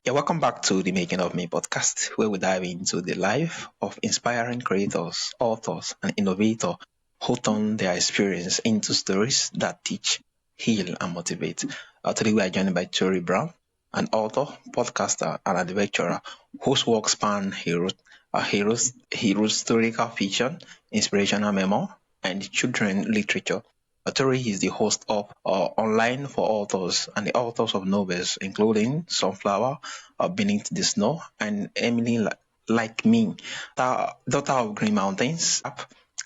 Yeah, welcome back to the Making of Me podcast, where we dive into the life of inspiring creators, authors, and innovators who turn their experience into stories that teach, heal, and motivate. Today, we are joined by Tori Brown, an author, podcaster, and adventurer whose work span historical fiction, inspirational memoir, and children literature. Tori is the host of Online for Authors and the authors of novels, including Sunflower, Beneath the Snow, and Emily Like Me, Daughter of Green Mountains,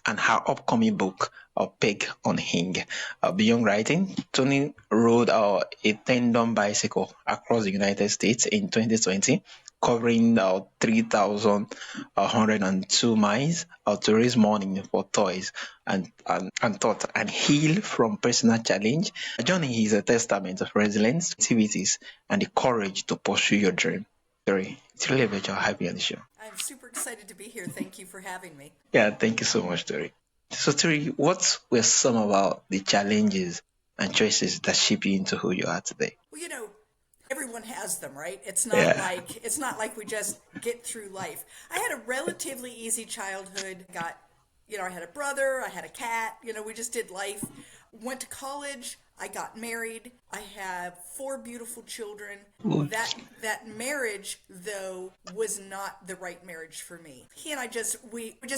and her upcoming book, Peg on Hing. Beyond writing, Tony rode a tandem bicycle across the United States in 2020, covering 3,102 miles to raise money for toys and thought and heal from personal challenge. A journey is a testament of resilience, activities, and the courage to pursue your dream. Sorry, it's really a pleasure having you on the show. I'm super excited to be here. Thank you for having me. Yeah, thank you so much, Tori. So, Tori, what were some about the challenges and choices that shape you into who you are today? Well, everyone has them, right? Yeah. It's not like we just get through life. I had a relatively easy childhood. I had a brother, I had a cat, we just did life. Went to college, I got married. I have four beautiful children. Ooh. That marriage though was not the right marriage for me. He and I just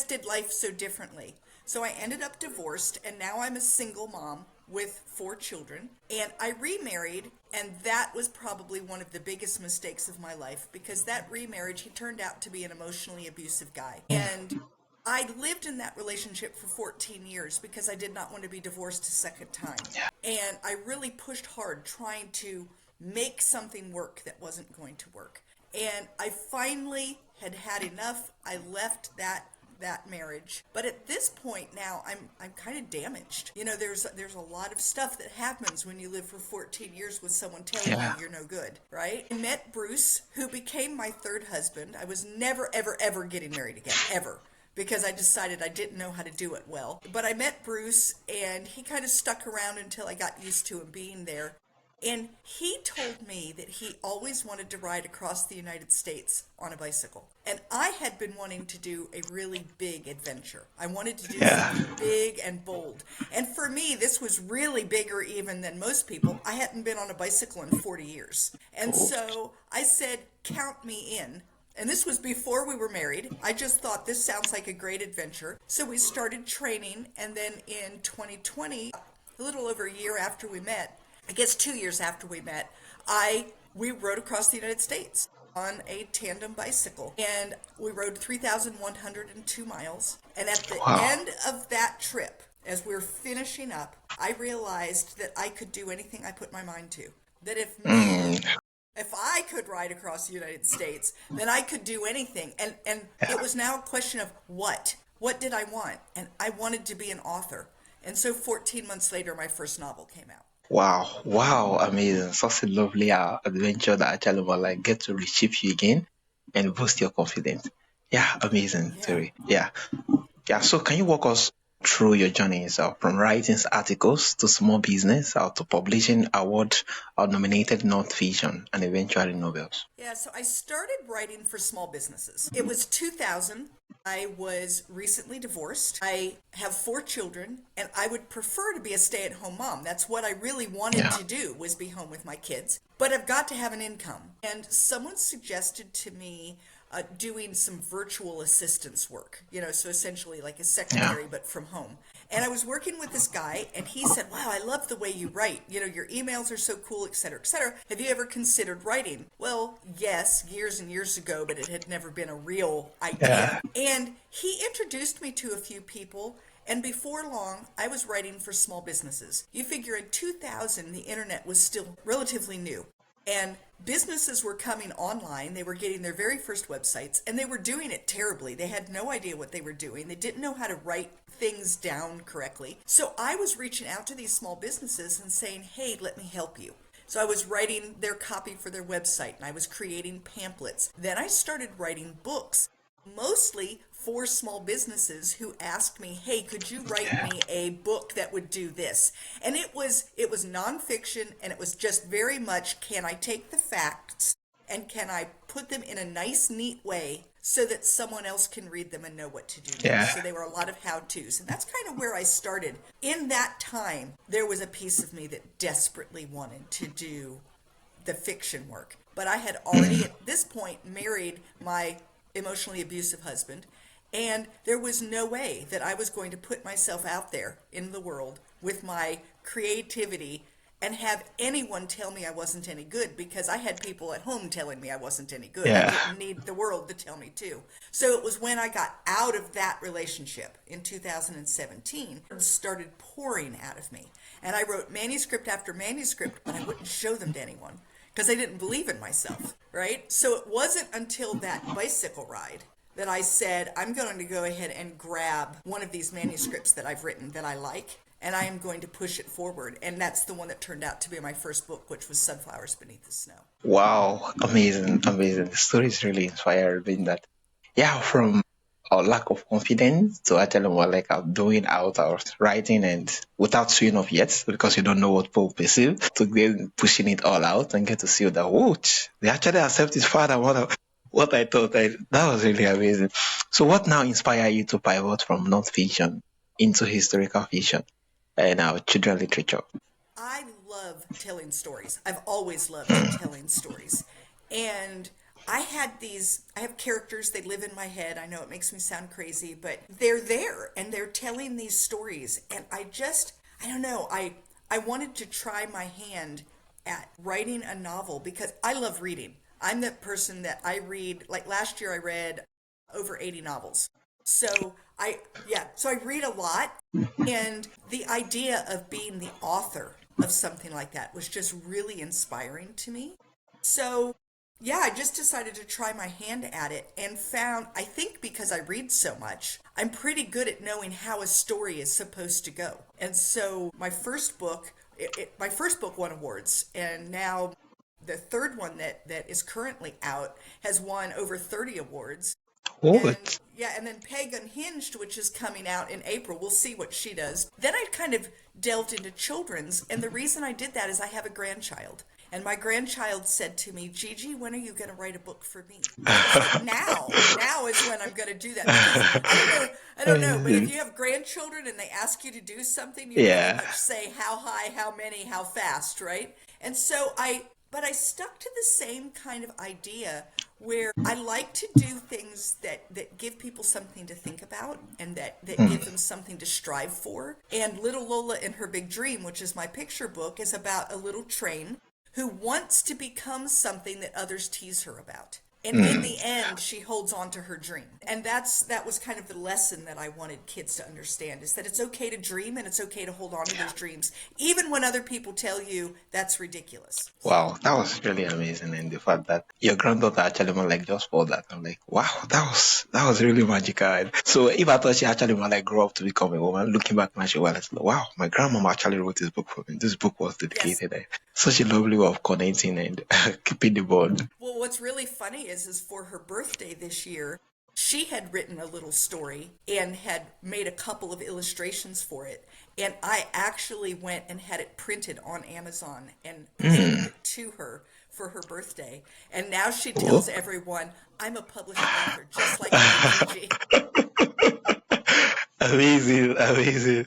did life so differently. So I ended up divorced and now I'm a single mom with four children. And I remarried, and that was probably one of the biggest mistakes of my life because that remarriage, he turned out to be an emotionally abusive guy. And I lived in that relationship for 14 years because I did not want to be divorced a second time. And I really pushed hard trying to make something work that wasn't going to work. And I finally had had enough. I left that marriage. But at this point now I'm kind of damaged. There's a lot of stuff that happens when you live for 14 years with someone telling Yeah. you you're no good, right? I met Bruce, who became my third husband. I was never ever ever getting married again, ever, because I decided I didn't know how to do it well. But I met Bruce and he kind of stuck around until I got used to him being there. And he told me that he always wanted to ride across the United States on a bicycle. And I had been wanting to do a really big adventure. I wanted to do Yeah. something big and bold. And for me, this was really bigger even than most people. I hadn't been on a bicycle in 40 years. And so I said, count me in. And this was before we were married. I just thought this sounds like a great adventure. So we started training. And then in 2020, a little over a year after we met, I guess 2 years after we met, we rode across the United States on a tandem bicycle. And we rode 3,102 miles. And at the Wow. end of that trip, as we were finishing up, I realized that I could do anything I put my mind to. That Mm. if I could ride across the United States, then I could do anything. And Yeah. it was now a question of what? What did I want? And I wanted to be an author. And so 14 months later, my first novel came out. Wow. Wow. Amazing. Such a lovely adventure that actually will like get to reshape you again and boost your confidence. Yeah. Amazing, Yeah. Terry. Yeah. Yeah. So can you walk us through your journeys from writing articles to small business to publishing award nominated non-fiction and eventually novels? Yeah, so I started writing for small businesses. It was 2000. I was recently divorced. I have four children, and I would prefer to be a stay-at-home mom. That's what I really wanted Yeah. to do, was be home with my kids. But I've got to have an income. And someone suggested to me doing some virtual assistance work, so essentially like a Yeah. secretary, but from home. And I was working with this guy, and he said, wow, I love the way you write. Your emails are so cool, et cetera, et cetera. Have you ever considered writing? Well, yes, years and years ago, but it had never been a real Yeah. idea. And he introduced me to a few people, and before long, I was writing for small businesses. You figure in 2000, the internet was still relatively new. And businesses were coming online. They were getting their very first websites, and they were doing it terribly. They had no idea what they were doing. They didn't know how to write things down correctly. So I was reaching out to these small businesses and saying, hey, let me help you. So I was writing their copy for their website, and I was creating pamphlets. Then I started writing books, mostly for small businesses who asked me, hey, could you write me a book that would do this? And it was nonfiction, and it was just very much, can I take the facts and can I put them in a nice, neat way so that someone else can read them and know what to do next. Yeah. So they were a lot of how-tos. And that's kind of where I started. In that time, there was a piece of me that desperately wanted to do the fiction work. But I had already, at this point, married my emotionally abusive husband. And there was no way that I was going to put myself out there in the world with my creativity and have anyone tell me I wasn't any good, because I had people at home telling me I wasn't any good. I Yeah. didn't need the world to tell me too. So it was when I got out of that relationship in 2017, it started pouring out of me. And I wrote manuscript after manuscript, but I wouldn't show them to anyone because I didn't believe in myself, right? So it wasn't until that bicycle ride that I said, I'm going to go ahead and grab one of these manuscripts that I've written that I like, and I am going to push it forward. And that's the one that turned out to be my first book, which was Sunflowers Beneath the Snow. Wow, amazing, amazing. The story is really inspiring. That, yeah, from a lack of confidence to actually more like doing out writing and without showing off yet because you don't know what people perceive, to then pushing it all out and get to see that, whoa, they actually accept it far than what I thought. That was really amazing. So what now inspired you to pivot from non-fiction into historical fiction and children literature? I love telling stories. I've always loved telling stories. And I have characters, they live in my head. I know it makes me sound crazy, but they're there and they're telling these stories. And I don't know, I wanted to try my hand at writing a novel because I love reading. I'm that person that I read, like last year I read over 80 novels. So so I read a lot, and the idea of being the author of something like that was just really inspiring to me. So, yeah, I just decided to try my hand at it and found, I think because I read so much, I'm pretty good at knowing how a story is supposed to go. And so my first book won awards, and now the third one that is currently out has won over 30 awards. And What? yeah, and then Peg Unhinged, which is coming out in April, we'll see what she does. Then I kind of delved into children's, and the reason I did that is I have a grandchild. And my grandchild said to me, Gigi, when are you going to write a book for me? And I said, now. Now is when I'm going to do that. Because I don't know, but if you have grandchildren and they ask you to do something, you pretty Yeah. much say how high, how many, how fast, right? And so but I stuck to the same kind of idea where I like to do things that give people something to think about and that give them something to strive for. And Little Lola and Her Big Dream, which is my picture book, is about a little train who wants to become something that others tease her about. And in the end, she holds on to her dream. And that was kind of the lesson that I wanted kids to understand, is that it's okay to dream and it's okay to hold on to those dreams, even when other people tell you that's ridiculous. Wow, that was really amazing, and the fact that your granddaughter actually more like just for that, I'm like, wow, that was really magical. And so if I thought she actually more like grow up to become a woman, looking back now, she was like, wow, my grandmama actually wrote this book for me. This book was Yes. dedicated. Such a lovely way of connecting and keeping the bond. Well, what's really funny is for her birthday this year, she had written a little story and had made a couple of illustrations for it. And I actually went and had it printed on Amazon and presented it to her for her birthday. And now she tells Oh, everyone, I'm a published author, just like you, Gigi. amazing, amazing,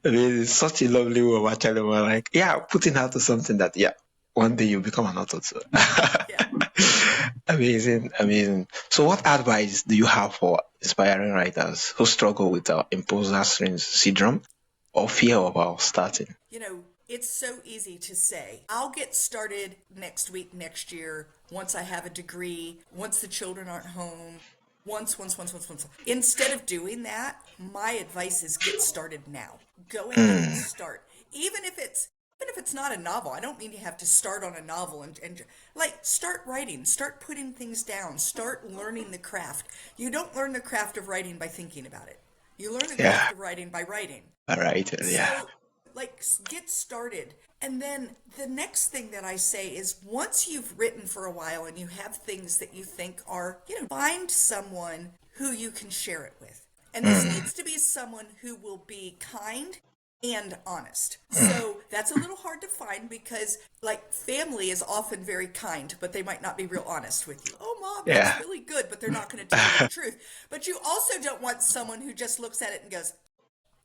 amazing. Such a lovely woman, actually. We're like, yeah, putting out to something that, yeah, one day you become an author too. Yeah. Amazing, amazing. So, what advice do you have for inspiring writers who struggle with imposter syndrome or fear about starting? It's so easy to say, I'll get started next week, next year, once I have a degree, once the children aren't home, once. Instead of doing that, my advice is get started now. Go ahead and start. Even if it's not a novel, I don't mean you have to start on a novel and like start writing, start putting things down, start learning the craft. You don't learn the craft of writing by thinking about it. You learn the Yeah, craft of writing by writing. all right, yeah. So, like, get started. And then the next thing that I say is once you've written for a while and you have things that you think are, find someone who you can share it with. And this needs to be someone who will be kind and honest. So that's a little hard to find because, like, family is often very kind, but they might not be real honest with you. Oh, mom, that's Yeah. really good, but they're not going to tell you the truth. But you also don't want someone who just looks at it and goes,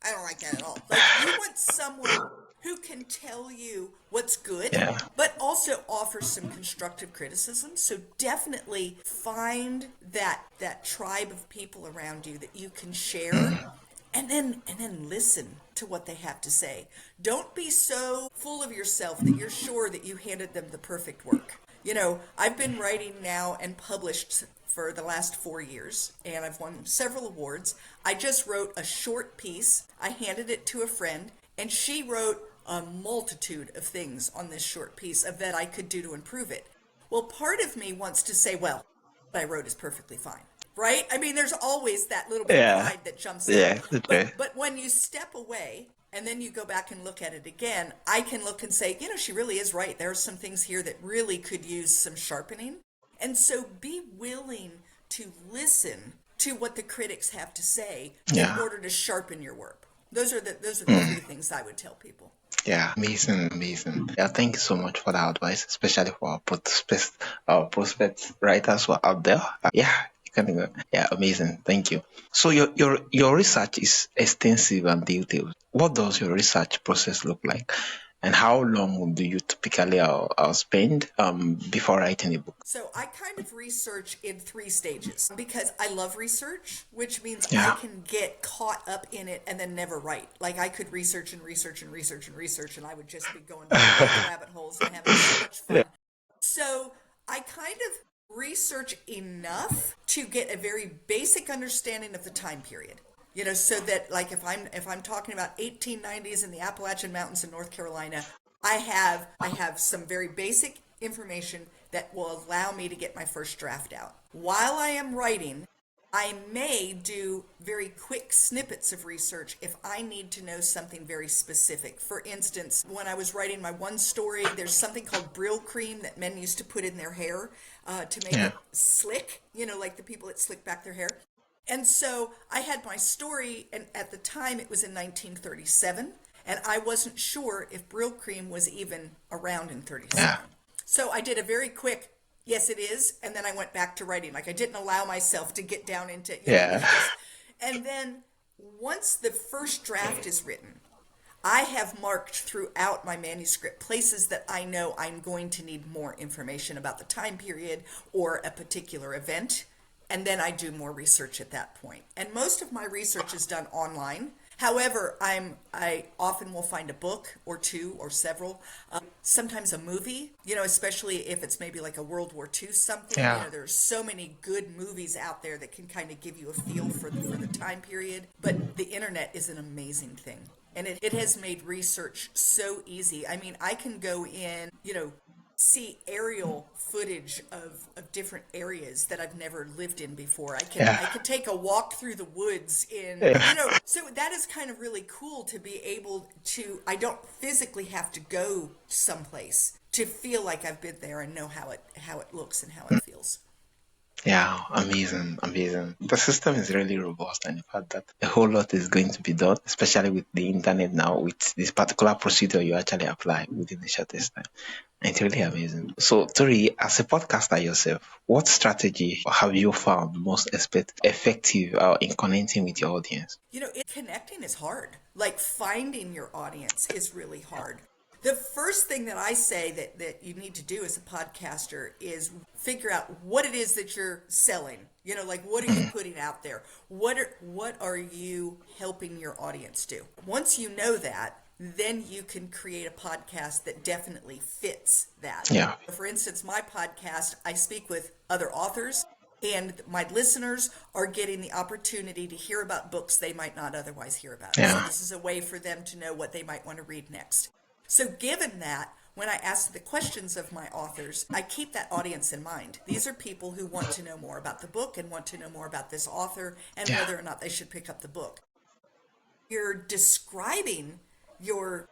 I don't like that at all. Like, you want someone who can tell you what's good, Yeah. but also offer some constructive criticism. So definitely find that tribe of people around you that you can share, and then listen to what they have to say. Don't be so full of yourself that you're sure that you handed them the perfect work. I've been writing now and published for the last 4 years, and I've won several awards. I just wrote a short piece. I handed it to a friend, and she wrote a multitude of things on this short piece of that I could do to improve it. Well, part of me wants to say, well, what I wrote is perfectly fine. Right? I mean, there's always that little bit of Yeah. pride that jumps in. Yeah. Okay. But when you step away and then you go back and look at it again, I can look and say, she really is right. There are some things here that really could use some sharpening. And so be willing to listen to what the critics have to say in Yeah. order to sharpen your work. Those are the three things I would tell people. Yeah, amazing, amazing. Yeah, thank you so much for that advice, especially for prospect writers who are out there. Yeah, you can go. Yeah, amazing. Thank you. So your research is extensive and detailed. What does your research process look like, and how long do you typically spend before writing a book? So I kind of research in 3 stages because I love research, which means I Yeah, can get caught up in it and then never write. Like I could research and research and research and research, and I would just be going down rabbit holes and having so much fun. So I kind of research enough to get a very basic understanding of the time period. So that, like, if I'm talking about 1890s in the Appalachian Mountains in North Carolina, I have some very basic information that will allow me to get my first draft out. While I am writing, I may do very quick snippets of research if I need to know something very specific. For instance, when I was writing my one story, there's something called Brill cream that men used to put in their hair to make yeah, it slick, like the people that slick back their hair. And so I had my story, and at the time it was in 1937, and I wasn't sure if Brill cream was even around in 37. yeah, So I did a very quick, yes, it is, and then I went back to writing. Like I didn't allow myself to get down into, yeah, and then once the first draft is written, I have marked throughout my manuscript places that I know I'm going to need more information about the time period or a particular event. And then I do more research at that point. And most of my research is done online. However, I often will find a book or two or several, sometimes a movie, especially if it's maybe like a World War II something. yeah, There's so many good movies out there that can kind of give you a feel for the time period. But the internet is an amazing thing. And it has made research so easy. I mean, I can go in, see aerial footage of different areas that I've never lived in before. I yeah, could take a walk through the woods in, so that is kind of really cool to be able to, I don't physically have to go someplace to feel like I've been there and know how it looks and how it feels. yeah. Amazing, amazing. The system is really robust, and in fact that a whole lot is going to be done, especially with the internet now, with this particular procedure you actually apply within the shortest time. It's really amazing. So, Tori, as a podcaster yourself, what strategy have you found most effective in connecting with your audience? Connecting is hard. Like finding your audience is really hard. The first thing that I say that you need to do as a podcaster is figure out what it is that you're selling. Like what are you putting out there? What are you helping your audience do? Once you know that, then you can create a podcast that definitely fits that. Yeah, For instance, my podcast, I speak with other authors, and my listeners are getting the opportunity to hear about books they might not otherwise hear about. So yeah, this is a way for them to know what they might want to read next. So given that, when I ask the questions of my authors, I keep that audience in mind. These are people who want to know more about the book and want to know more about this author and yeah, whether or not they should pick up the book. You're describing your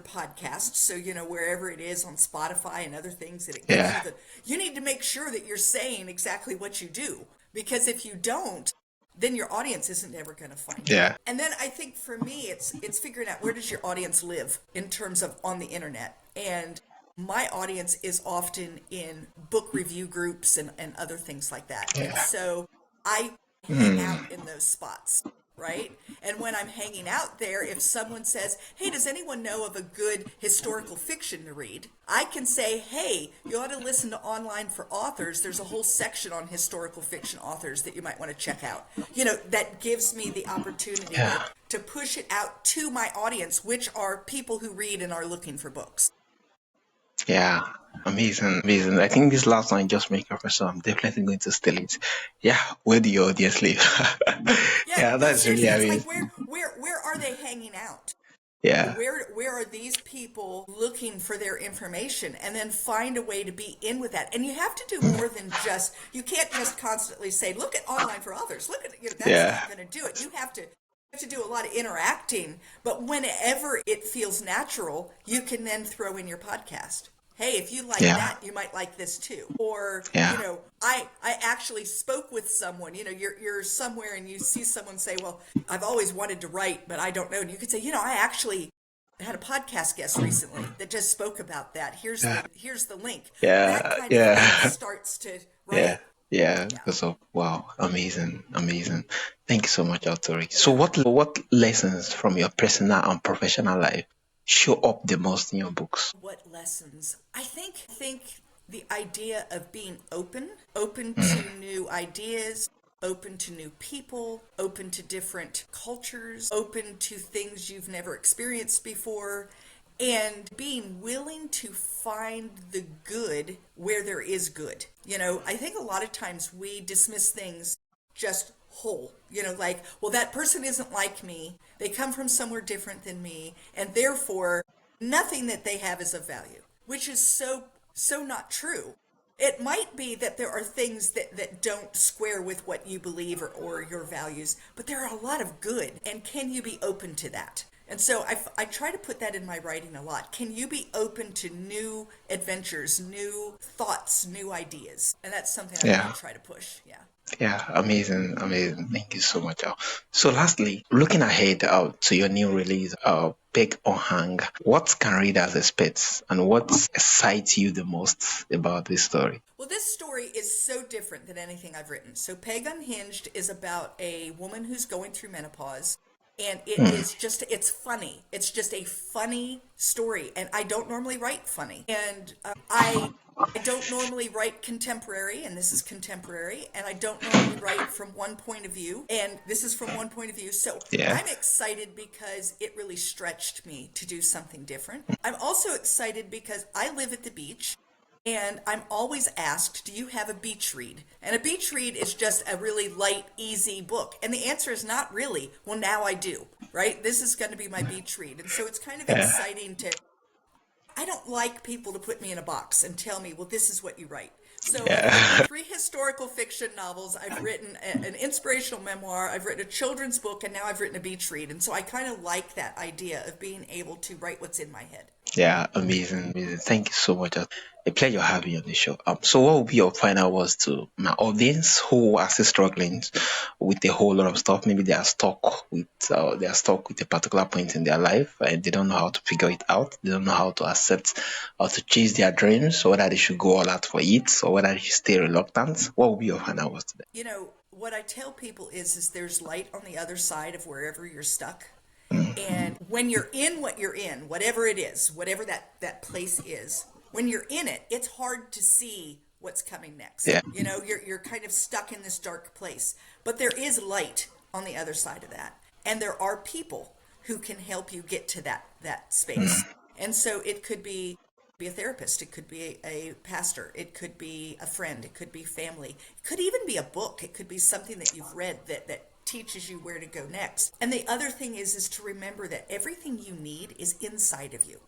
podcast, so wherever it is on Spotify and other things that it gives yeah, you need to make sure that you're saying exactly what you do, because if you don't, then your audience isn't ever going to find you. Yeah. And then I think for me, it's figuring out where does your audience live in terms of on the internet. And my audience is often in book review groups and other things like that. And Yeah. so I hang Mm. out in those spots, right? And when I'm hanging out there, if someone says, hey, does anyone know of a good historical fiction to read? I can say, hey, you ought to listen to Online for Authors. There's a whole section on historical fiction authors that you might want to check out. That gives me the opportunity Yeah. to push it out to my audience, which are people who read and are looking for books. Yeah. Amazing. Amazing. I think this last one just make up, so I'm definitely going to steal it. Yeah. Where do your audience live? Yeah, Yeah, no, that's really seriously, it's like amazing. where are they hanging out? Yeah. Where are these people looking for their information, and then find a way to be in with that. And you have to do more than just, you can't just constantly say, look at Online for Authors, look at, that's Yeah. not going to do it. You have to do a lot of interacting, but whenever it feels natural, you can then throw in your podcast. Hey, if you like Yeah. that, you might like this too. Or, Yeah. I actually spoke with someone, you're somewhere and you see someone say, well, I've always wanted to write, but I don't know. And you could say, I actually had a podcast guest recently that just spoke about that. Here's Yeah. the link. That Yeah. kind of thing Yeah. starts to, Yeah. right? Yeah. Yeah. Because of wow, amazing, amazing. Thank you so much, Autori. So Yeah. what lessons from your personal and professional life show up the most in your books? What lessons? I think the idea of being open to Mm. new ideas, open to new people, open to different cultures, open to things you've never experienced before, and being willing to find the good where there is good. I think a lot of times we dismiss things just whole, like, well, that person isn't like me. They come from somewhere different than me, and therefore nothing that they have is of value, which is so not true. It might be that there are things that don't square with what you believe or your values, but there are a lot of good. And can you be open to that? And so I try to put that in my writing a lot. Can you be open to new adventures, new thoughts, new ideas? And that's something I really Yeah. try to push. Yeah. Yeah, amazing, amazing. Thank you so much, Al. So lastly, looking ahead to your new release, Pick or Hang, what can readers expect and what excites you the most about this story? Well, this story is so different than anything I've written. So, Peg Unhinged is about a woman who's going through menopause, and Mm. it's funny. It's just a funny story, and I don't normally write funny. And I don't normally write contemporary, and this is contemporary, and I don't normally write from one point of view, and this is from one point of view. So Yeah. I'm excited because it really stretched me to do something different. I'm also excited because I live at the beach. And I'm always asked, do you have a beach read? And a beach read is just a really light, easy book. And the answer is not really. Well, now I do, right? This is going to be my beach read. And so it's kind of Yeah. exciting I don't like people to put me in a box and tell me, well, this is what you write. So I've written Yeah. 3 historical fiction novels. I've written an inspirational memoir. I've written a children's book, and now I've written a beach read. And so I kind of like that idea of being able to write what's in my head. Yeah, amazing, amazing. Thank you so much. A pleasure having you on the show. So what will be your final words to my audience who are still struggling with a whole lot of stuff? Maybe they are stuck with a particular point in their life and they don't know how to figure it out. They don't know how to accept or to chase their dreams, or whether they should go all out for it, or whether they should stay reluctant. What will be your final words to them? What I tell people is there's light on the other side of wherever you're stuck. And when you're in what you're in, whatever it is, whatever that place is, when you're in it, it's hard to see what's coming next. Yeah. You're kind of stuck in this dark place. But there is light on the other side of that. And there are people who can help you get to that space. And so it could be a therapist, it could be a pastor, it could be a friend, it could be family, it could even be a book, it could be something that you've read that teaches you where to go next. And the other thing is to remember that everything you need is inside of you.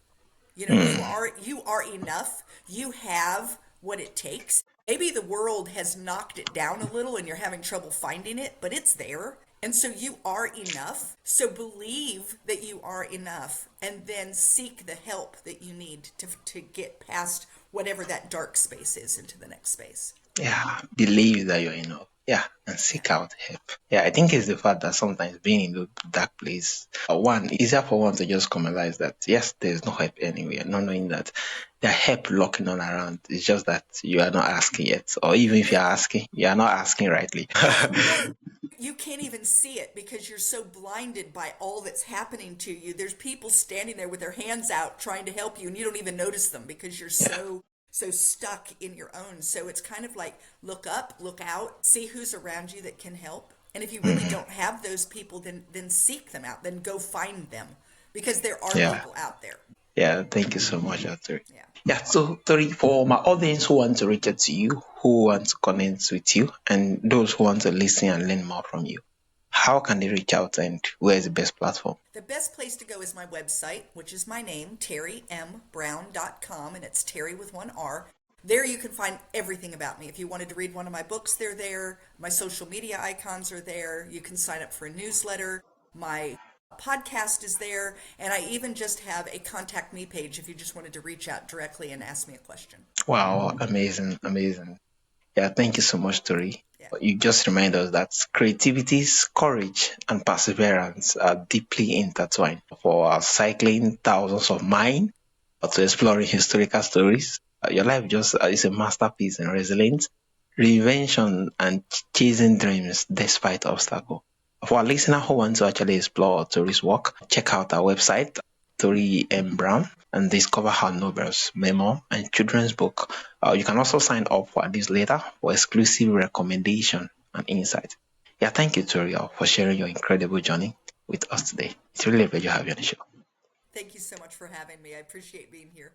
You are enough. You have what it takes. Maybe the world has knocked it down a little and you're having trouble finding it, but it's there. And so you are enough. So believe that you are enough and then seek the help that you need to get past whatever that dark space is into the next space. Yeah, believe that you're enough. Yeah, and Yeah. seek out help. Yeah, I think it's the fact that sometimes being in the dark place, one, easier for one to just commercialize that, yes, there's no help anywhere, not knowing that there are help looking all around. It's just that you are not asking yet. Or even if Yeah. you're asking, you are not asking rightly. Right. You can't even see it because you're so blinded by all that's happening to you. There's people standing there with their hands out trying to help you and you don't even notice them because you're Yeah. so stuck in your own. So it's kind of like look up, look out, see who's around you that can help. And if you really Hmm. don't have those people, then seek them out. Then go find them because there are Yeah. people out there. Yeah. Thank you so much, Tori. Yeah. Yeah, so Tori, for my audience who want to reach out to you, who want to connect with you, and those who want to listen and learn more from you, how can they reach out and where is the best platform? The best place to go is my website, which is my name, terrymBrown.com, and it's Terry with one R. There you can find everything about me. If you wanted to read one of my books, they're there. My social media icons are there. You can sign up for a newsletter. My podcast is there. And I even just have a contact me page if you just wanted to reach out directly and ask me a question. Wow, amazing, amazing. Yeah, thank you so much, Tori. Yeah. You just remind us that creativity, courage, and perseverance are deeply intertwined. For cycling thousands of miles or to exploring historical stories, your life just is a masterpiece in resilience, reinvention, and chasing dreams despite obstacle. For our listener who want to actually explore Tori's work, check out our website, Tori M. Brown, and discover her novels, memoir, and children's book. You can also sign up for this later for exclusive recommendation and insight. Yeah, thank you, Tori, for sharing your incredible journey with us today. It's really a pleasure having you on the show. Thank you so much for having me. I appreciate being here.